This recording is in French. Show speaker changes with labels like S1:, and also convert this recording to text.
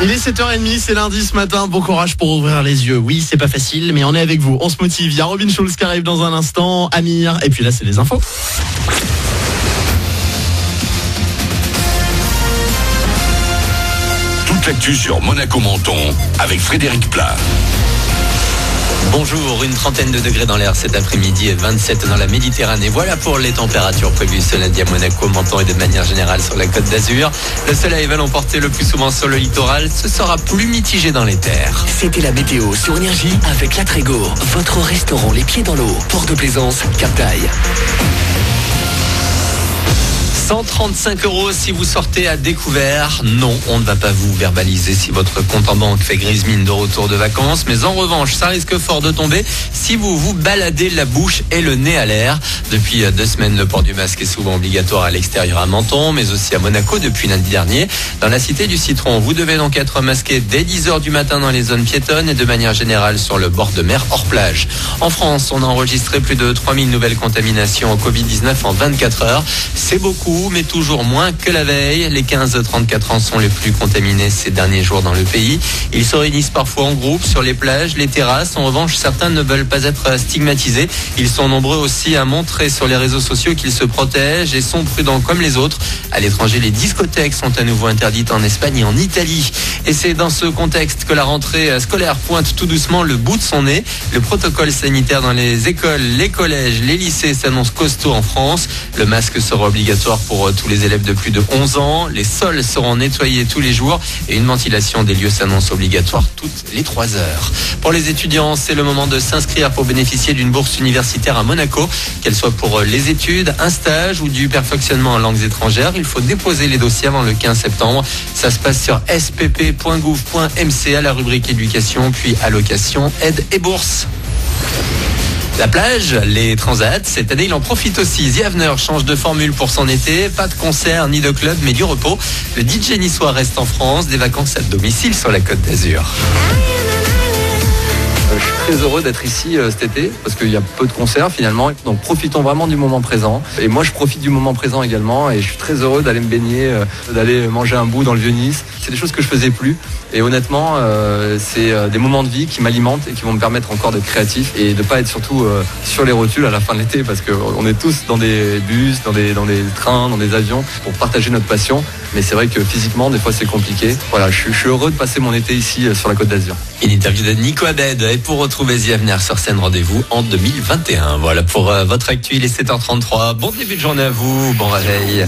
S1: Il est 7h30, c'est lundi ce matin. Bon courage pour ouvrir les yeux. Oui, c'est pas facile, mais on est avec vous. On se motive. Il y a Robin Schulz qui arrive dans un instant, Amir, et puis là, c'est les infos.
S2: Toute l'actu sur Monaco Menton avec Frédéric Plat.
S3: Bonjour, une trentaine de degrés dans l'air cet après-midi et 27 dans la Méditerranée. Voilà pour les températures prévues ce lundi à Monaco, Menton et de manière générale sur la Côte d'Azur. Le soleil va l'emporter le plus souvent sur le littoral. Ce sera plus mitigé dans les terres.
S4: C'était la météo sur Énergie avec La Trégo, votre restaurant les pieds dans l'eau. Port de Plaisance, Cap-Taille.
S3: 135 € si vous sortez à découvert. Non, on ne va pas vous verbaliser si votre compte en banque fait grise mine de retour de vacances. Mais en revanche, ça risque fort de tomber si vous vous baladez la bouche et le nez à l'air. Depuis 2 semaines, le port du masque est souvent obligatoire à l'extérieur à Menton, mais aussi à Monaco depuis lundi dernier. Dans la cité du Citron, vous devez donc être masqué dès 10h du matin dans les zones piétonnes et de manière générale sur le bord de mer hors plage. En France, on a enregistré plus de 3000 nouvelles contaminations au Covid-19 en 24 heures. C'est beaucoup, mais toujours moins que la veille. Les 15-34 ans sont les plus contaminés ces derniers jours dans le pays. Ils se réunissent parfois en groupe sur les plages, les terrasses. En revanche, certains ne veulent pas être stigmatisés. Ils sont nombreux aussi à montrer sur les réseaux sociaux qu'ils se protègent et sont prudents comme les autres. À l'étranger, les discothèques sont à nouveau interdites en Espagne et en Italie. Et c'est dans ce contexte que la rentrée scolaire pointe tout doucement le bout de son nez. Le protocole sanitaire dans les écoles, les collèges, les lycées s'annonce costaud en France. Le masque sera obligatoire pour tous les élèves de plus de 11 ans. Les sols seront nettoyés tous les jours et une ventilation des lieux s'annonce obligatoire toutes les 3 heures. Pour les étudiants, c'est le moment de s'inscrire pour bénéficier d'une bourse universitaire à Monaco, qu'elle soit pour les études, un stage ou du perfectionnement en langues étrangères. Il faut déposer les dossiers avant le 15 septembre. Ça se passe sur spp.gouv.mc à la rubrique éducation, puis allocation, aide et bourse. La plage, les transats, cette année il en profite aussi. The Avener change de formule pour son été. Pas de concert ni de club, mais du repos. Le DJ niçois reste en France, des vacances à domicile sur la Côte d'Azur.
S5: Je suis très heureux d'être ici cet été parce qu'il y a peu de concerts finalement, donc profitons vraiment du moment présent. Et moi je profite du moment présent également et je suis très heureux d'aller me baigner, d'aller manger un bout dans le Vieux-Nice. C'est des choses que je faisais plus et honnêtement c'est des moments de vie qui m'alimentent et qui vont me permettre encore d'être créatif et de pas être surtout sur les rotules à la fin de l'été parce qu'on est tous dans des bus, dans des trains, dans des avions pour partager notre passion. Mais c'est vrai que physiquement des fois c'est compliqué. Voilà, je suis heureux de passer mon été ici sur la Côte d'Azur.
S3: Une interview de Nico Abed. Et pour retrouver The Avener sur scène, rendez-vous en 2021. Voilà pour votre actu, il est 7h33. Bon début de journée à vous, bon réveil.